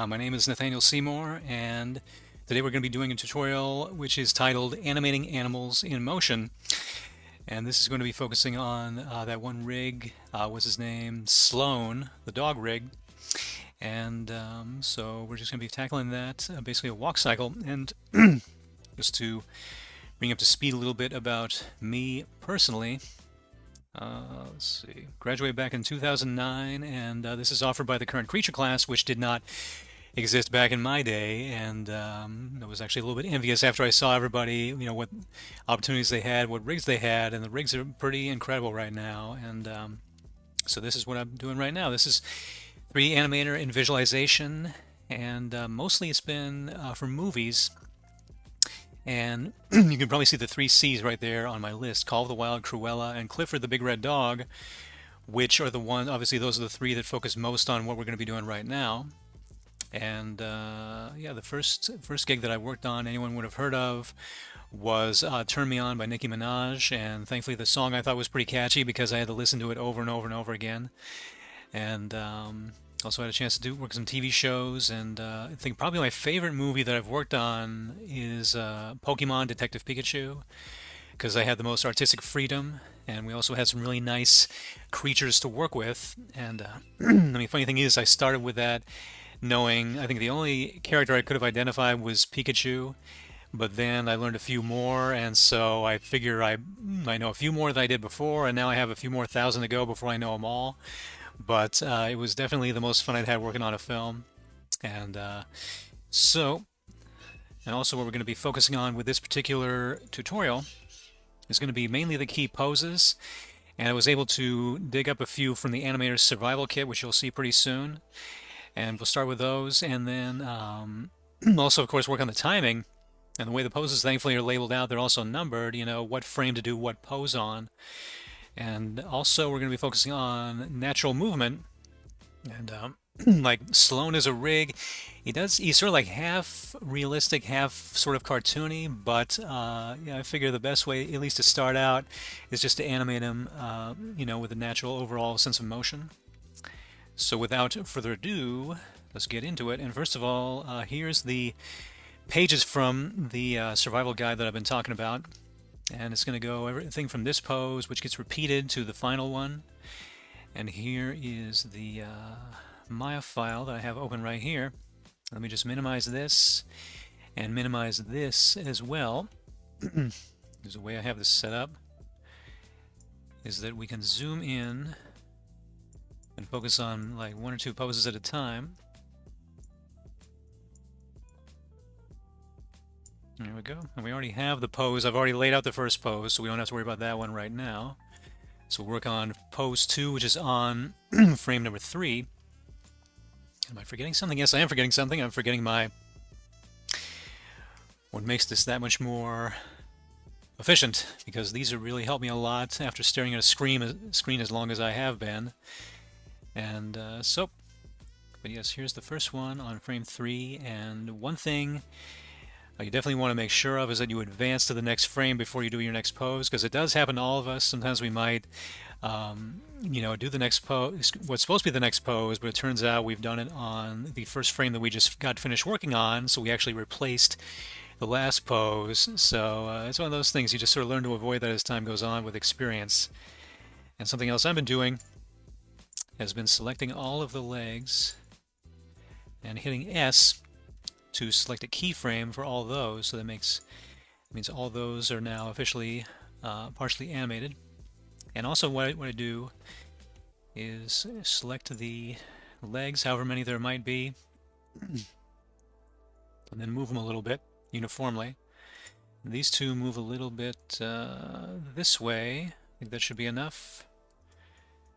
My name is Nathaniel Seymour, and today we're going to be doing a tutorial which is titled Animating Animals in Motion. And this is going to be focusing on that one rig, what's his name? Sloan, the dog rig. And so we're just going to be tackling that, basically a walk cycle. And just to bring up to speed a little bit about me personally, let's see, graduated back in 2009, and this is offered by the current creature class, which did not exist back in my day, and I was actually a little bit envious after I saw everybody, what opportunities they had, what rigs they had, and the rigs are pretty incredible right now. And so this is what I'm doing right now. This is 3D Animator in visualization, and mostly it's been for movies. And you can probably see the 3 C's right there on my list: Call of the Wild, Cruella, and Clifford the Big Red Dog, which are the ones, obviously those are the 3 that focus most on what we're going to be doing right now. And yeah, the first gig that I worked on anyone would have heard of was Turn Me On by Nicki Minaj, and thankfully the song I thought was pretty catchy because I had to listen to it over and over and over again. And also had a chance to work some TV shows, and I think probably my favorite movie that I've worked on is Pokemon Detective Pikachu, because I had the most artistic freedom, and we also had some really nice creatures to work with. And I mean, funny thing is, I started with that knowing I think the only character I could have identified was Pikachu, but then I learned a few more, and so I figure I know a few more than I did before, and now I have a few more thousand to go before I know them all. But it was definitely the most fun I'd had working on a film. And so, and also what we're going to be focusing on with this particular tutorial is going to be mainly the key poses. And I was able to dig up a few from the Animator's Survival Kit, which you'll see pretty soon. And we'll start with those, and then also, of course, work on the timing. And the way the poses, thankfully, are labeled out, they're also numbered, what frame to do what pose on. And also we're going to be focusing on natural movement, and like Sloan is a rig. He's sort of like half realistic, half sort of cartoony, but yeah, I figure the best way, at least to start out, is just to animate him, with a natural overall sense of motion. So without further ado, let's get into it. And first of all, here's the pages from the survival guide that I've been talking about. And it's going to go everything from this pose, which gets repeated, to the final one. And here is the Maya file that I have open right here. Let me just minimize this and minimize this as well. There's a way I have this set up, is that we can zoom in and focus on like 1 or 2 poses at a time. There we go. And we already have the pose. I've already laid out the first pose, so we don't have to worry about that one right now. So we'll work on pose 2, which is on frame number 3. Am I forgetting something? Yes, I am forgetting something. I'm forgetting what makes this that much more efficient, because these have really helped me a lot after staring at a screen as long as I have been. And but yes, here's the first one on frame 3. And one thing you definitely want to make sure of is that you advance to the next frame before you do your next pose, because it does happen to all of us. Sometimes we might, do the next pose, what's supposed to be the next pose, but it turns out we've done it on the first frame that we just got finished working on, so we actually replaced the last pose. So it's one of those things you just sort of learn to avoid that as time goes on with experience. And something else I've been doing has been selecting all of the legs and hitting S to select a keyframe for all those. So that means all those are now officially partially animated. And also what I do is select the legs, however many there might be, and then move them a little bit uniformly. And these 2 move a little bit this way. I think that should be enough.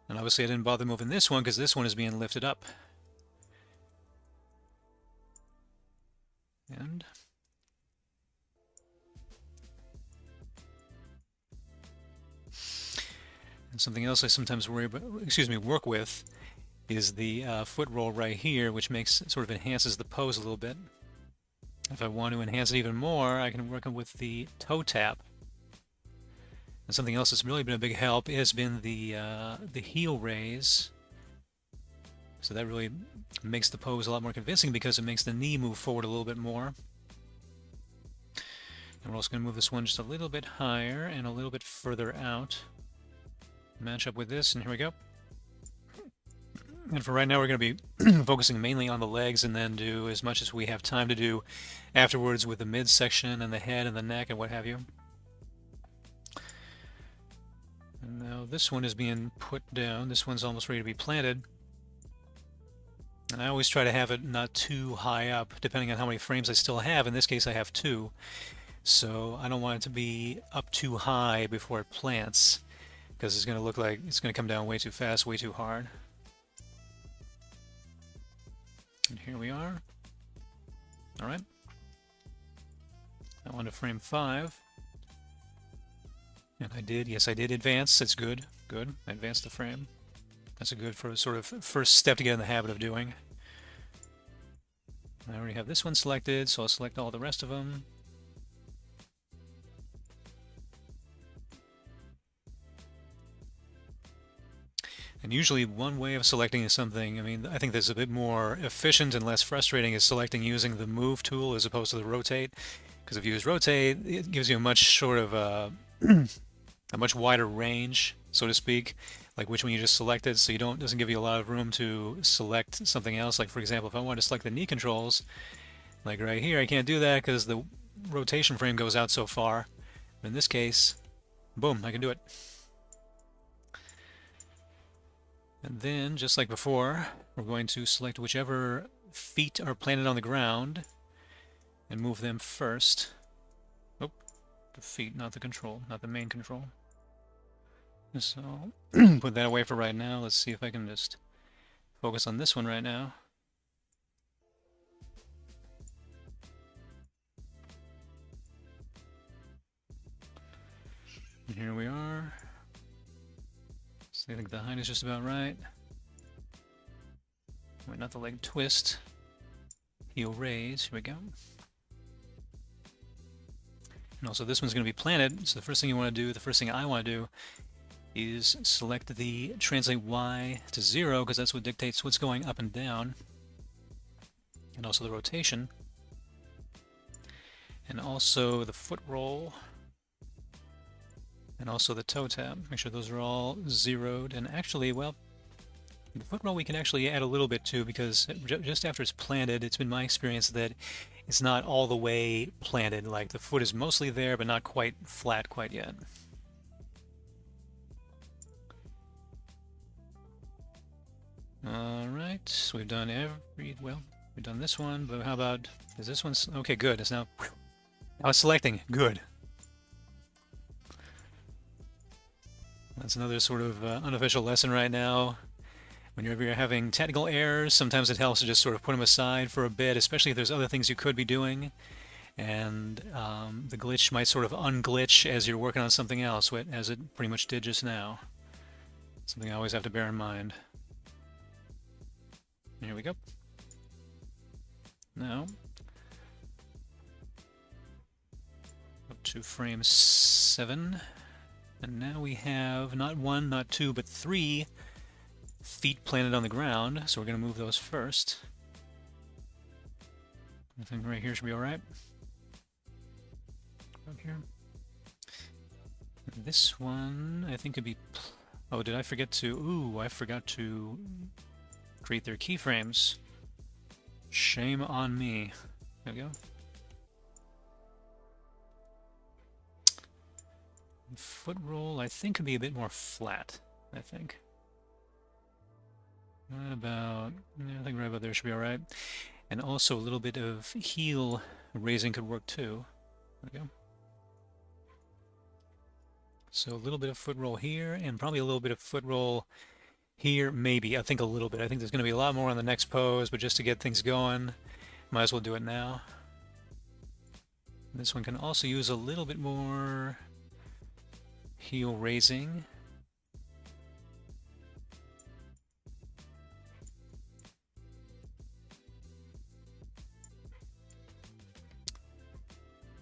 And obviously I didn't bother moving this one because this one is being lifted up. And something else I sometimes work with is the foot roll right here, which sort of enhances the pose a little bit. If I want to enhance it even more, I can work with the toe tap. And something else that's really been a big help has been the heel raise. So that really makes the pose a lot more convincing because it makes the knee move forward a little bit more. And we're also going to move this one just a little bit higher and a little bit further out. Match up with this, and here we go. And for right now, we're going to be focusing mainly on the legs and then do as much as we have time to do afterwards with the midsection and the head and the neck and what have you. And now this one is being put down. This one's almost ready to be planted. And I always try to have it not too high up, depending on how many frames I still have. In this case, I have 2. So I don't want it to be up too high before it plants, because it's going to look like it's going to come down way too fast, way too hard. And here we are. All right. Now on to frame 5. And I did, yes, I did advance. That's good. Good. I advanced the frame. That's a good sort of first step to get in the habit of doing. I already have this one selected, so I'll select all the rest of them. And usually one way of selecting something, I mean, I think that's a bit more efficient and less frustrating, is selecting using the move tool as opposed to the rotate. Because if you use rotate, it gives you a much sort of a much wider range, so to speak, like which one you just selected, so doesn't give you a lot of room to select something else. Like for example, if I want to select the knee controls, like right here, I can't do that because the rotation frame goes out so far. But in this case, boom, I can do it. And then, just like before, we're going to select whichever feet are planted on the ground and move them first. Oh, the feet, not the control, not the main control. So, put that away for right now. Let's see if I can just focus on this one right now. And here we are. So I think the height is just about right. Wait, not the leg twist. Heel raise. Here we go. And also this one's going to be planted, so the first thing you want to do, the first thing I want to do, is select the translate Y to 0, because that's what dictates what's going up and down. And also the rotation. And also the foot roll. And also the toe tap. Make sure those are all zeroed. And actually, well, the foot roll we can actually add a little bit too, because just after it's planted, it's been my experience that it's not all the way planted. Like the foot is mostly there, but not quite flat quite yet. Alright, so we've done we've done this one, but how about, is this one, okay, good, it's now it's selecting, good. That's another sort of unofficial lesson right now. Whenever you're having technical errors, sometimes it helps to just sort of put them aside for a bit, especially if there's other things you could be doing, and the glitch might sort of unglitch as you're working on something else, as it pretty much did just now. Something I always have to bear in mind. Here we go. Now, up to frame 7, and now we have not 1, not 2, but 3 feet planted on the ground, so we're going to move those first. I think right here should be alright. Up here. And this one, I think could be... Oh, did I forget to... Ooh, I forgot to create their keyframes. Shame on me. There we go. Foot roll, I think, could be a bit more flat, I think. Right about, yeah, I think right about there should be alright. And also a little bit of heel raising could work too. There we go. So a little bit of foot roll here, and probably a little bit of foot roll here, maybe. I think a little bit. I think there's going to be a lot more on the next pose, but just to get things going, might as well do it now. This one can also use a little bit more heel raising.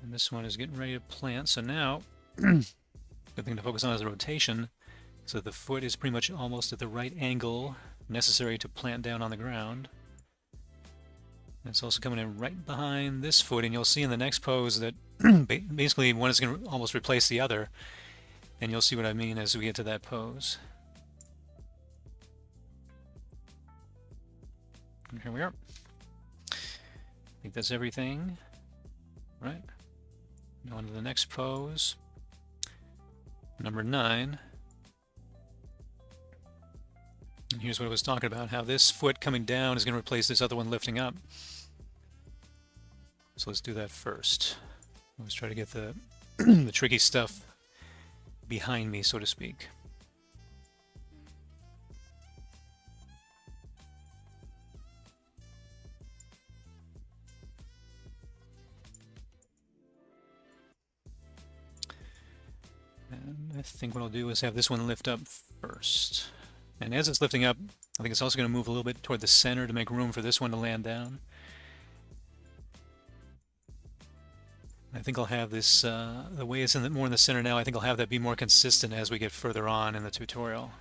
And this one is getting ready to plant, so now, good thing to focus on is the rotation. So the foot is pretty much almost at the right angle necessary to plant down on the ground. It's also coming in right behind this foot, and you'll see in the next pose that basically one is going to almost replace the other, and you'll see what I mean as we get to that pose. And here we are. I think that's everything, right? Now on to the next pose, number 9. And here's what I was talking about, how this foot coming down is going to replace this other one lifting up. So let's do that first. Let's try to get the the tricky stuff behind me, so to speak. And I think what I'll do is have this one lift up first. And as it's lifting up, I think it's also going to move a little bit toward the center to make room for this one to land down. I think I'll have this, the way it's more in the center now, I think I'll have that be more consistent as we get further on in the tutorial.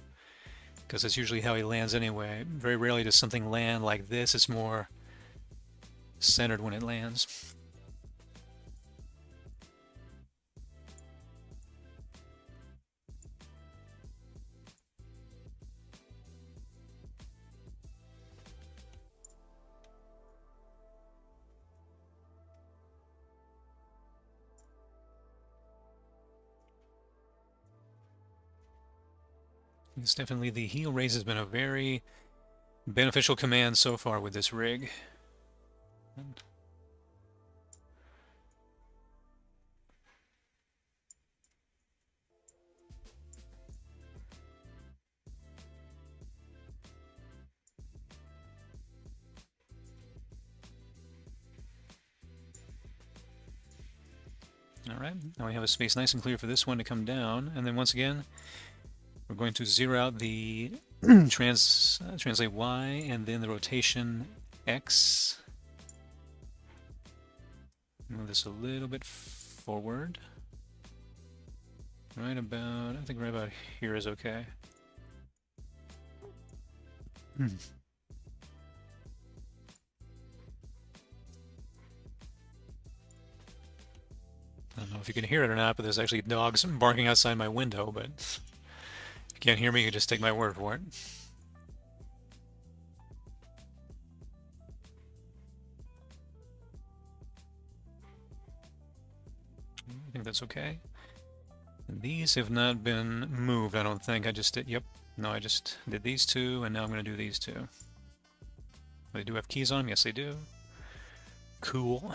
Because that's usually how he lands anyway. Very rarely does something land like this. It's more centered when it lands. It's definitely, the heel raise has been a very beneficial command so far with this rig. Alright, now we have a space nice and clear for this one to come down, and then once again we're going to zero out the translate Y and then the rotation X. Move this a little bit forward. Right about, I think right about here is okay. I don't know if you can hear it or not, but there's actually dogs barking outside my window, but if you can't hear me, you can just take my word for it. I think that's okay. And these have not been moved, I don't think. I just did, yep. No, I just did these two, and now I'm going to do these two. They do have keys on them? Yes, they do. Cool.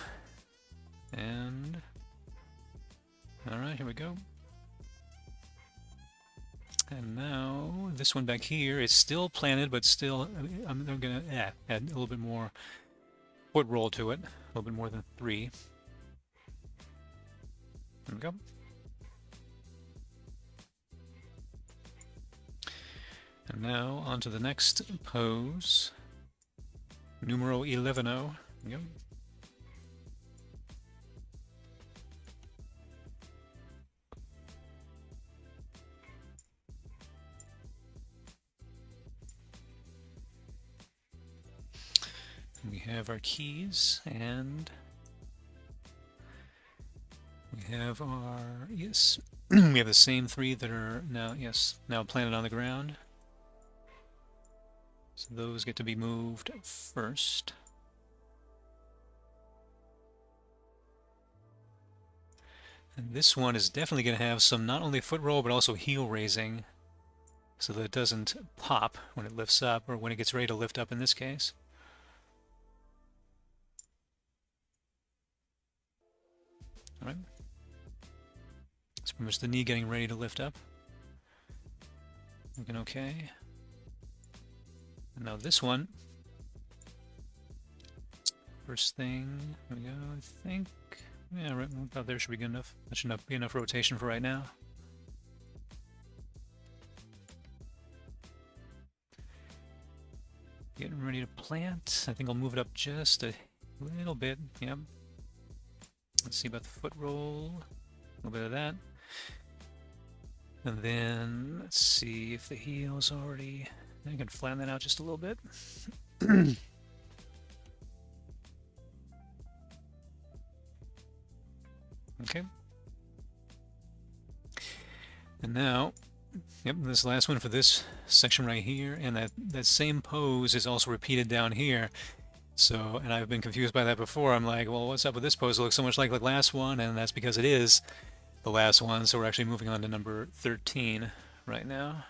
And... alright, here we go. And now, this one back here is still planted, but still, I'm going to add a little bit more foot roll to it. A little bit more than 3. There we go. And now, on to the next pose. Numero 11. There we go. We have our keys, and we have our, yes, we have the same 3 that are now, yes, now planted on the ground. So those get to be moved first. And this one is definitely going to have some not only foot roll, but also heel raising, so that it doesn't pop when it lifts up, or when it gets ready to lift up in this case. Alright. It's pretty much the knee getting ready to lift up. Looking okay. And now this one. First thing, here we go, I think. Yeah, right about there should be good enough. That should not be enough rotation for right now. Getting ready to plant. I think I'll move it up just a little bit. Yep. Let's see about the foot roll. A little bit of that. And then let's see if the heel's already... I can flatten that out just a little bit. Okay. And now, yep, this last one for this section right here, and that same pose is also repeated down here. So, and I've been confused by that before. I'm like, well, what's up with this pose? It looks so much like the last one, and that's because it is the last one. So we're actually moving on to number 13 right now.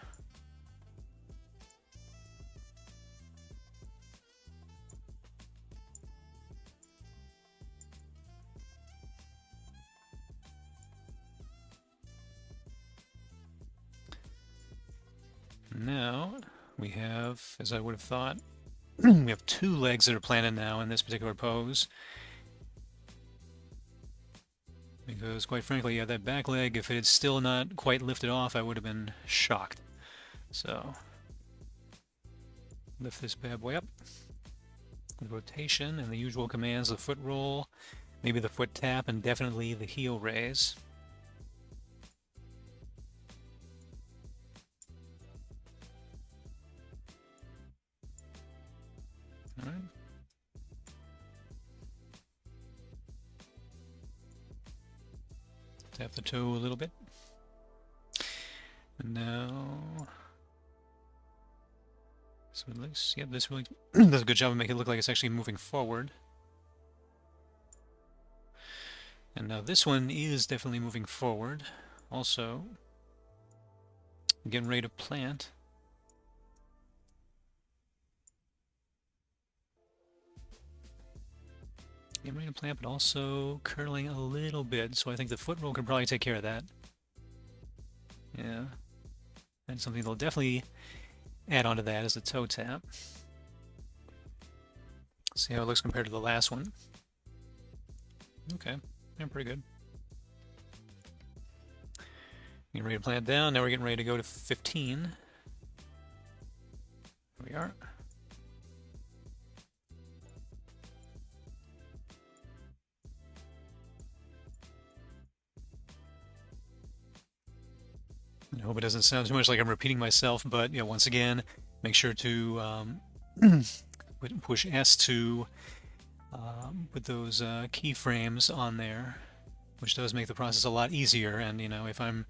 Now we have, as I would have thought, we have two legs that are planted now in this particular pose. Because quite frankly, yeah, that back leg, if it had still not quite lifted off, I would have been shocked. So, lift this bad boy up. The rotation and the usual commands, the foot roll, maybe the foot tap, and definitely the heel raise. All right. Tap the toe a little bit. And now, so it looks, yep, this really does a good job of making it look like it's actually moving forward. And now this one is definitely moving forward. Also, getting ready to plant. Getting ready to plant, but also curling a little bit. So I think the foot roll could probably take care of that. Yeah. And something they'll definitely add on to that is the toe tap. See how it looks compared to the last one. Okay, yeah, pretty good. Getting ready to plant down. Now we're getting ready to go to 15. Here we are. I hope it doesn't sound too much like I'm repeating myself, but you know, once again, make sure to push S to put those keyframes on there, which does make the process a lot easier. And you know, if I'm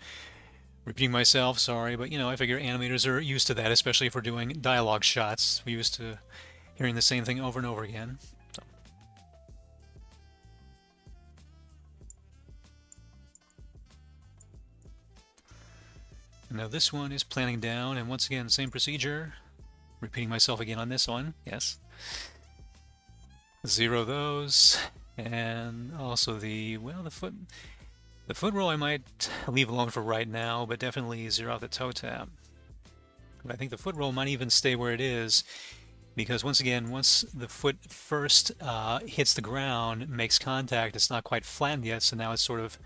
repeating myself, sorry, but you know, I figure animators are used to that, especially if we're doing dialogue shots. We're used to hearing the same thing over and over again. So. Now this one is planning down, and once again, same procedure. Repeating myself again on this one, yes. 0 those, and also the foot roll I might leave alone for right now, but definitely 0 out the toe tap. But I think the foot roll might even stay where it is, because once again, once the foot first hits the ground, makes contact, it's not quite flattened yet, so now it's sort of,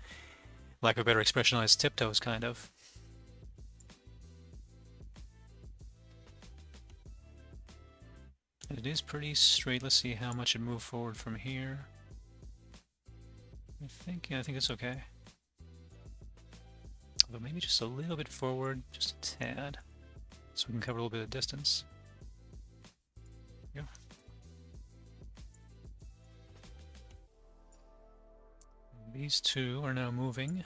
lack of a better expression, on its tiptoes, kind of. It is pretty straight. Let's see how much it moved forward from here. Yeah, I think it's okay. But maybe just a little bit forward, just a tad, so we can cover a little bit of distance. There we go. These two are now moving.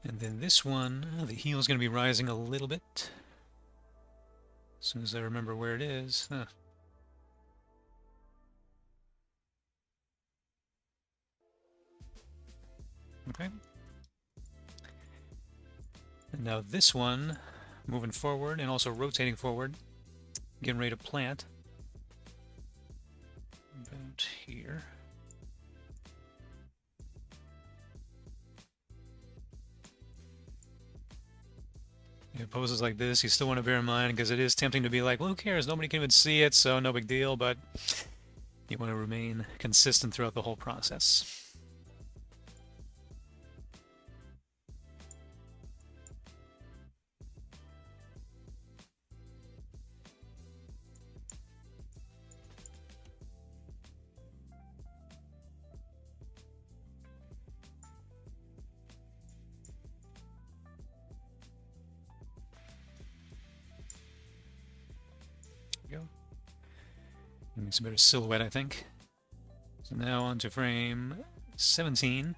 And then this one, the heel is going to be rising a little bit. As soon as I remember where it is. Okay. And now this one, moving forward and also rotating forward, getting ready to plant. About here. Poses like this, you still want to bear in mind, because it is tempting to be like, well, who cares? Nobody can even see it, so no big deal, but you want to remain consistent throughout the whole process. There we go. It makes a better silhouette, I think. So now on to frame 17.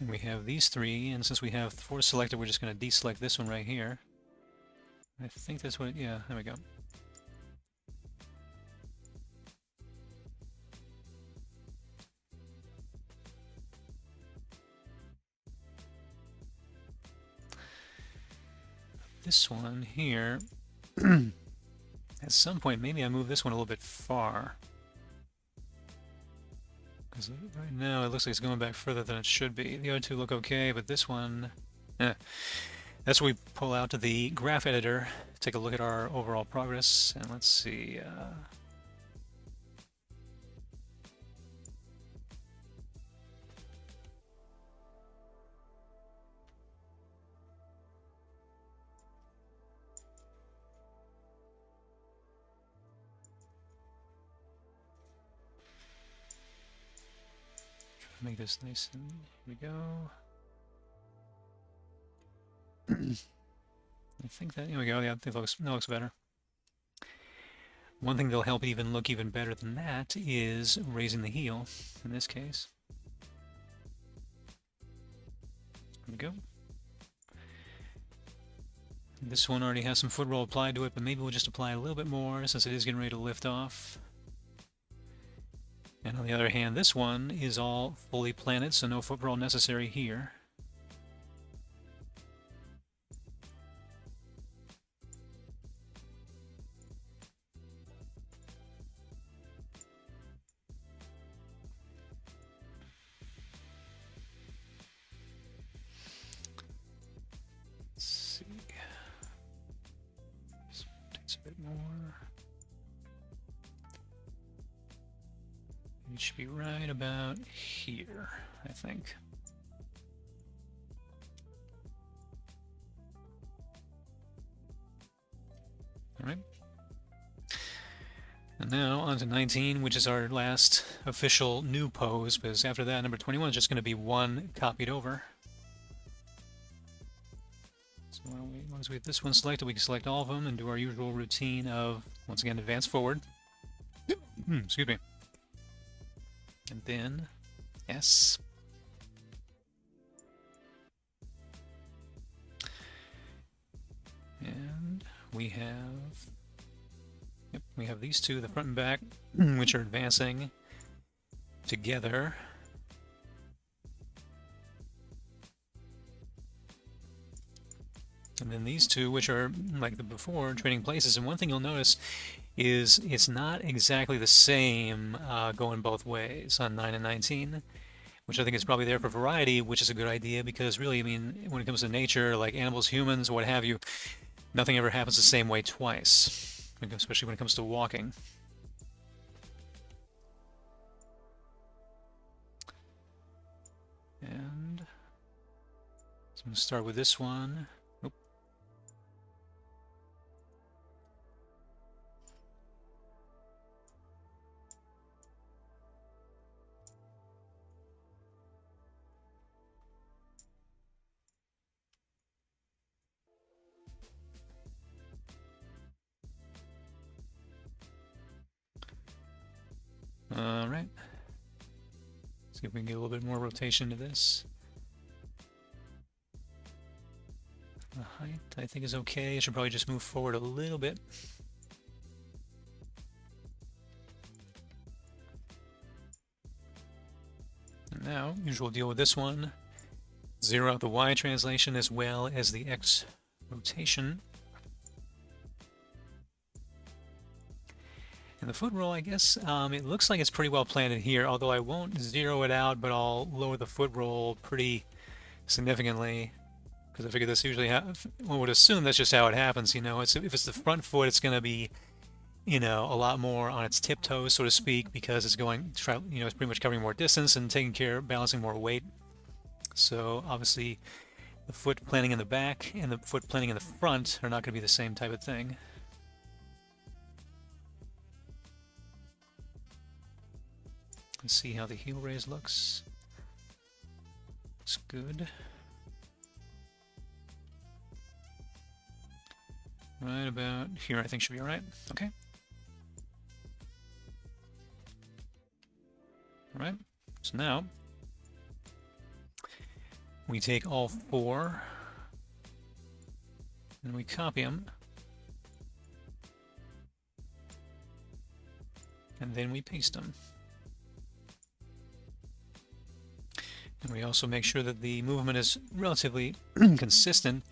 And we have these three, and since we have 4 selected, we're just going to deselect this one right here. I think that's what, yeah, there we go. This one here, at some point, maybe I move this one a little bit far. Because right now it looks like it's going back further than it should be. The other two look okay, but this one... That's where we pull out to the graph editor, take a look at our overall progress, and let's see... make this nice, and here we go. I think that, here we go, yeah, I think that looks better. One thing that'll help even look even better than that is raising the heel, in this case. There we go. This one already has some foot roll applied to it, but maybe we'll just apply a little bit more since it is getting ready to lift off. And on the other hand, this one is all fully planted, so no foot roll necessary here. Let's see. This takes a bit more. It should be right about here, I think. All right. And now on to 19, which is our last official new pose, because after that, number 21 is just going to be one copied over. So as long as we have this one selected, we can select all of them and do our usual routine of, once again, advance forward. Excuse me. And then S. And we have these two, the front and back, which are advancing together. And then these two, which are like the before, trading places. And one thing you'll notice is it's not exactly the same going both ways on 9 and 19, which I think is probably there for variety, which is a good idea because really, I mean, when it comes to nature, like animals, humans, what have you, nothing ever happens the same way twice, especially when it comes to walking. And so I'm going to start with this one. Alright, see if we can get a little bit more rotation to this. The height, I think, is okay. I should probably just move forward a little bit. And now, usual deal with this one. Zero out the Y translation as well as the X rotation. And the foot roll, I guess, it looks like it's pretty well planted here, although I won't zero it out, but I'll lower the foot roll pretty significantly, because I figure this usually one would assume that's just how it happens, you know. If it's the front foot, it's going to be, you know, a lot more on its tiptoes, so to speak, because it's going, you know, it's pretty much covering more distance and taking care of balancing more weight. So obviously, the foot planting in the back and the foot planting in the front are not going to be the same type of thing. Let's see how the heel raise looks. Looks good. Right about here, I think should be all right. Okay. All right. So now we take all four and we copy them. And then we paste them. And we also make sure that the movement is relatively consistent.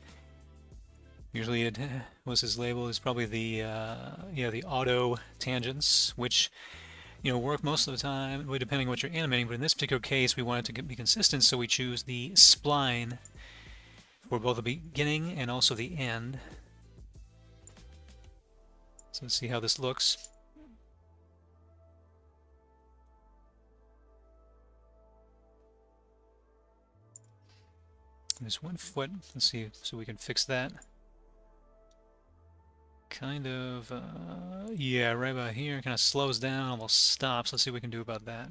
Usually it was his label is probably the the auto tangents, which work most of the time, really depending on what you're animating. But in this particular case, we want it to be consistent, so we choose the spline for both the beginning and also the end. So let's see how this looks. There's 1 foot. Let's see so we can fix that. Kind of, yeah, right about here. Kind of slows down, almost stops. Let's see what we can do about that.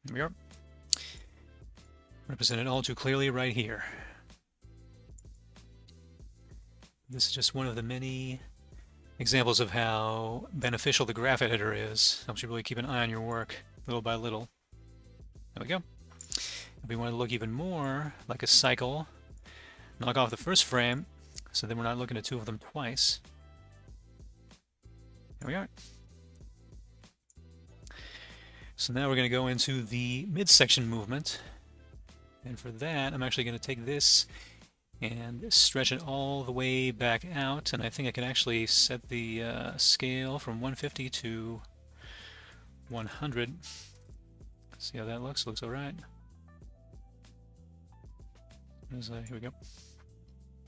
Here we are. Represented all too clearly right here. This is just one of the many examples of how beneficial the graph editor is. Helps you really keep an eye on your work little by little. There we go. If we want to look even more like a cycle, knock off the first frame, so then we're not looking at two of them twice. There we are. So now we're going to go into the midsection movement. And for that, I'm actually going to take this and stretch it all the way back out. And I think I can actually set the scale from 150 to 100. See how that looks? Looks all right. Here we go.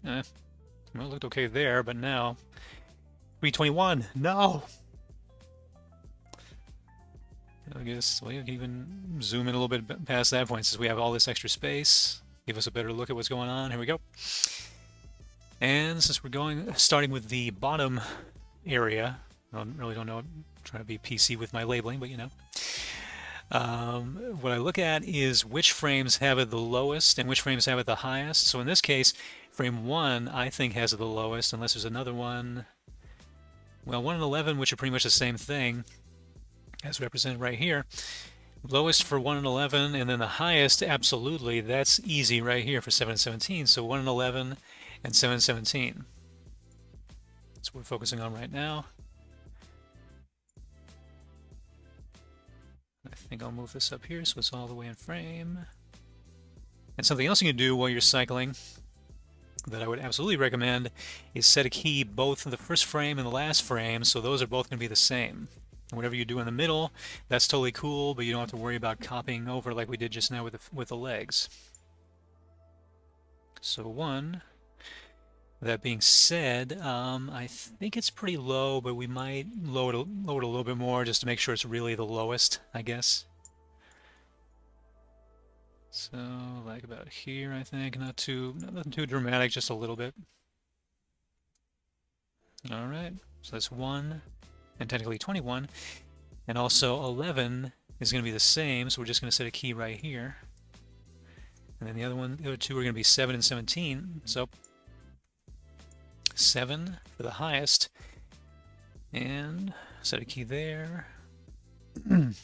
Well, it looked okay there, but now 321. No. I guess well, you can even zoom in a little bit past that point since we have all this extra space. Give us a better look at what's going on. Here we go. And since we're starting with the bottom area, I really don't know. I'm trying to be PC with my labeling, but what I look at is which frames have it the lowest and which frames have it the highest. So in this case, frame 1 I think has it the lowest, unless there's another one. Well, 1 and 11, which are pretty much the same thing, as represented right here. Lowest for 1 and 11, and then the highest, absolutely, that's easy right here for 7 and 17. So 1 and 11 and 7 and 17. That's what we're focusing on right now. I think I'll move this up here so it's all the way in frame. And something else you can do while you're cycling that I would absolutely recommend is set a key both in the first frame and the last frame, so those are both going to be the same. And whatever you do in the middle, that's totally cool, but you don't have to worry about copying over like we did just now with the legs. So 1. That being said, I think it's pretty low, but we might lower it a little bit more just to make sure it's really the lowest, I guess. So, like about here, I think. Nothing too dramatic, just a little bit. All right, so that's 1, and technically 21. And also 11 is going to be the same, so we're just going to set a key right here. And then the other two are going to be 7 and 17. So 7 for the highest, and set a key there. And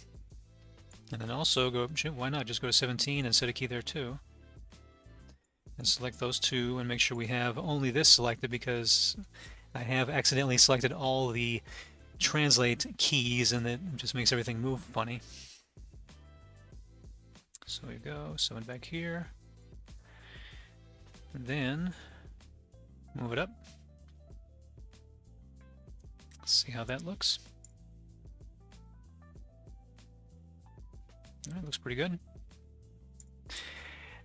then also why not just go to 17 and set a key there too. And select those two and make sure we have only this selected because I have accidentally selected all the translate keys and it just makes everything move funny. So we go, 7 back here. And then move it up. See how that looks. All right, looks pretty good.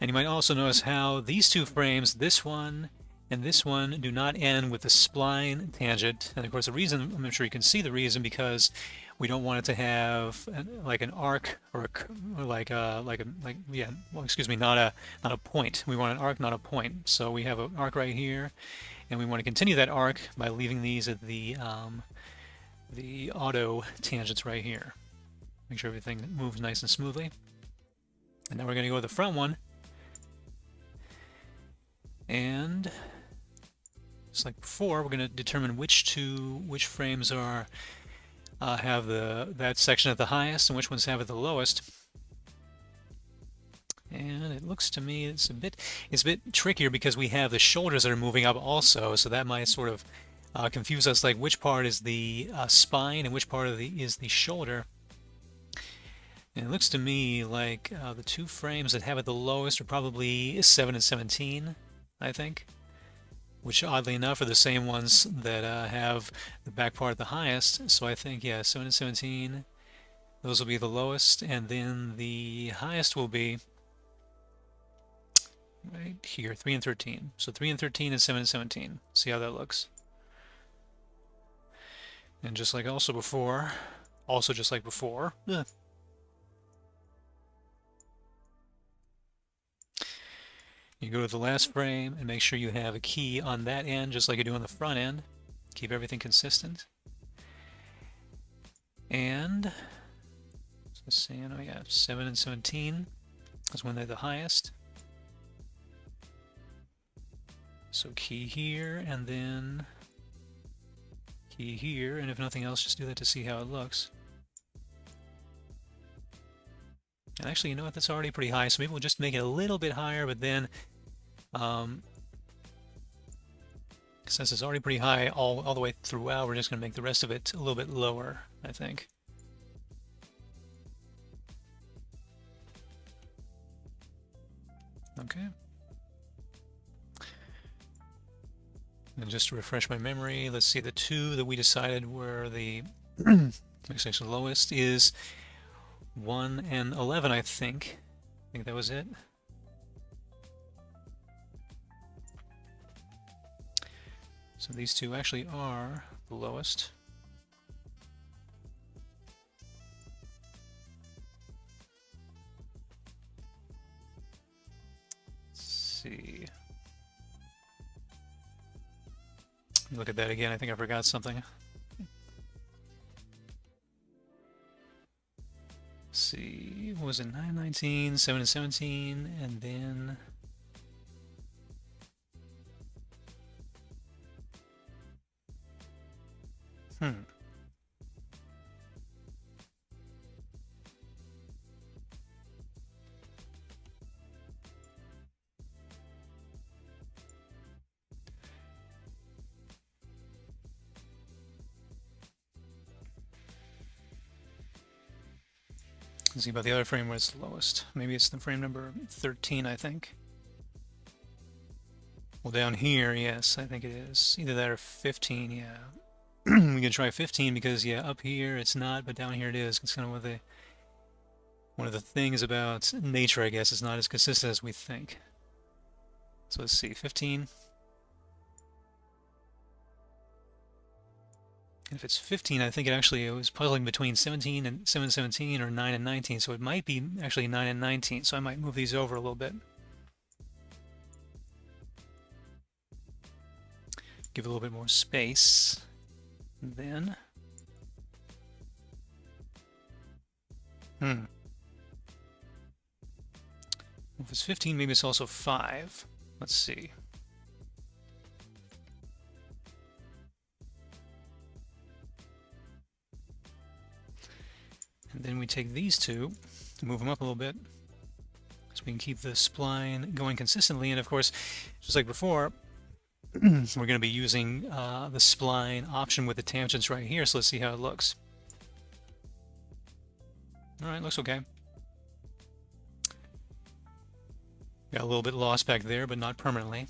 And you might also notice how these two frames, this one and this one, do not end with the spline tangent. And of course, the reason, I'm sure you can see the reason, because we don't want it to have like an arc or not a point. We want an arc, not a point. So we have an arc right here, And we want to continue that arc by leaving these at the auto tangents right here. Make sure everything moves nice and smoothly. And now we're going to go to the front one. And just like before, we're going to determine which frames are have that section at the highest and which ones have it the lowest. And it looks to me it's a bit trickier because we have the shoulders that are moving up also, so that might sort of confuse us, like which part is the spine and which part of is the shoulder. And it looks to me like the two frames that have it the lowest are probably 7 and 17, I think, which oddly enough are the same ones that have the back part the highest. So I think, yeah, 7 and 17, those will be the lowest, and then the highest will be right here, 3 and 13. So 3 and 13 and 7 and 17. See how that looks. And just like just like before, you go to the last frame and make sure you have a key on that end, just like you do on the front end. Keep everything consistent. And so saying, oh yeah, 7 and 17 is when they're the highest. So key here, and then key here, and if nothing else, just do that to see how it looks. And actually, you know what, that's already pretty high, so maybe we'll just make it a little bit higher, but then, since it's already pretty high all the way throughout, we're just going to make the rest of it a little bit lower, I think. Okay. And just to refresh my memory, let's see, the two that we decided were the midsection lowest is 1 and 11, I think. I think that was it. So these two actually are the lowest. Let's see. Look at that again. I think I forgot something. Let's see. What was it? 9 and 19, 7 and 17, and then Let's see about the other frame where it's the lowest. Maybe it's the frame number 13, I think. Well, down here, yes, I think it is. Either that or 15, yeah. We can try 15 because, yeah, up here it's not, but down here it is. It's kind of one of the things about nature, I guess. It's not as consistent as we think. So let's see, 15. If it's 15, I think it was puzzling between 17 and 7 and 17 or 9 and 19, so it might be actually 9 and 19, so I might move these over a little bit. Give a little bit more space. And then if it's 15, maybe it's also 5. Let's see. And then we take these two, move them up a little bit, so we can keep the spline going consistently. And of course, just like before, we're going to be using the spline option with the tangents right here, so let's see how it looks. Alright, looks okay. Got a little bit lost back there, but not permanently.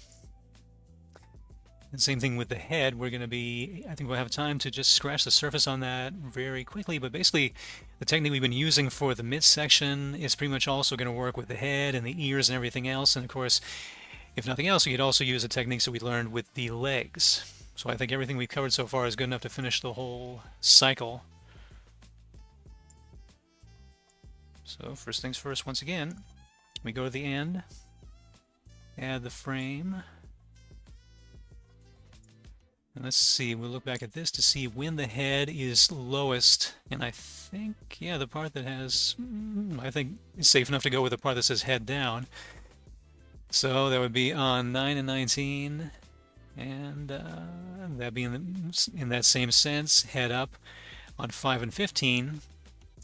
And same thing with the head. We're going to be, I think we'll have time to just scratch the surface on that very quickly, but basically the technique we've been using for the midsection is pretty much also going to work with the head and the ears and everything else. And of course, if nothing else, we could also use the techniques that we learned with the legs. So I think everything we've covered so far is good enough to finish the whole cycle. So first things first, once again, we go to the end, add the frame, And let's see, we'll look back at this to see when the head is lowest. And I think, yeah, the part that has, I think it's safe enough to go with the part that says head down. So that would be on 9 and 19. And that'd be in that same sense, head up on 5 and 15.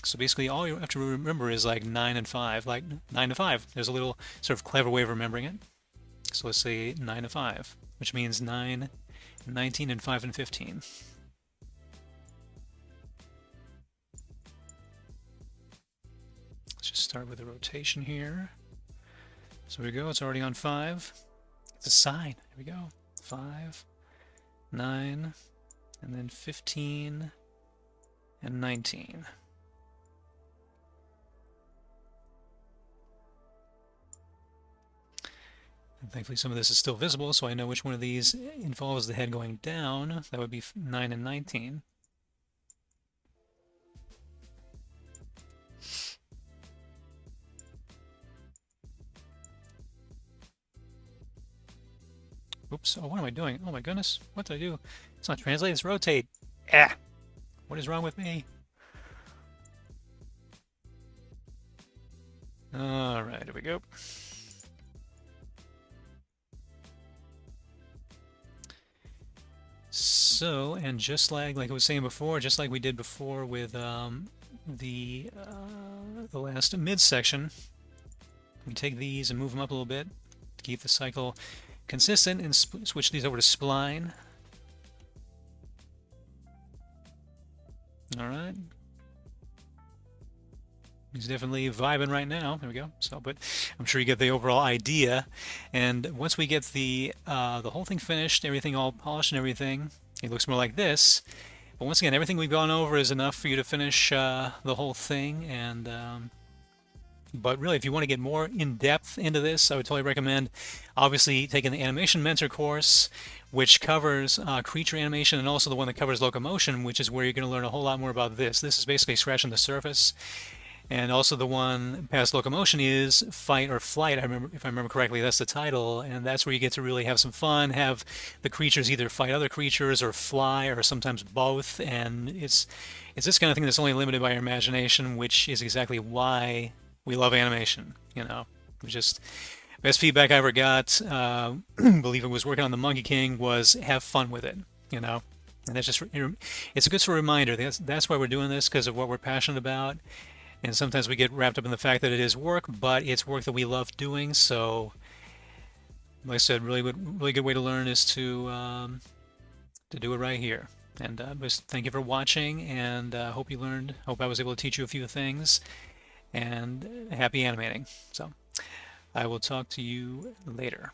So basically all you have to remember is like 9 and 5, like 9 to 5. There's a little sort of clever way of remembering it. So let's say 9 to 5, which means 9 and 19 and 5 and 15. Let's just start with the rotation here. So here we go, it's already on 5. It's a sign. Here we go. 5, 9, and then 15 and 19. And thankfully some of this is still visible, so I know which one of these involves the head going down. That would be 9 and 19. Oops, oh, what am I doing? Oh my goodness, what did I do? It's not translate, it's rotate. Ah! What is wrong with me? Alright, here we go. So, and just like I was saying before, just like we did before with the last midsection, we take these and move them up a little bit to keep the cycle consistent, and switch these over to spline. All right. He's definitely vibing right now. There we go. So, but I'm sure you get the overall idea. And once we get the whole thing finished, everything all polished and everything, it looks more like this. But once again, everything we've gone over is enough for you to finish the whole thing. And but really, if you want to get more in depth into this, I would totally recommend, obviously, taking the Animation Mentor course, which covers creature animation, and also the one that covers locomotion, which is where you're going to learn a whole lot more about this. This is basically scratching the surface. And also the one past locomotion is Fight or Flight. If I remember correctly, that's the title, and that's where you get to really have some fun, have the creatures either fight other creatures or fly, or sometimes both. And it's this kind of thing that's only limited by your imagination, which is exactly why we love animation. You know, it was just best feedback I ever got. Believe it was working on the Monkey King was have fun with it. You know, and that's just it's a good sort of reminder. That's why we're doing this, because of what we're passionate about. And sometimes we get wrapped up in the fact that it is work, but it's work that we love doing. So, like I said, really good way to learn is to do it right here. And just thank you for watching, and hope you learned. Hope I was able to teach you a few things, and happy animating. So, I will talk to you later.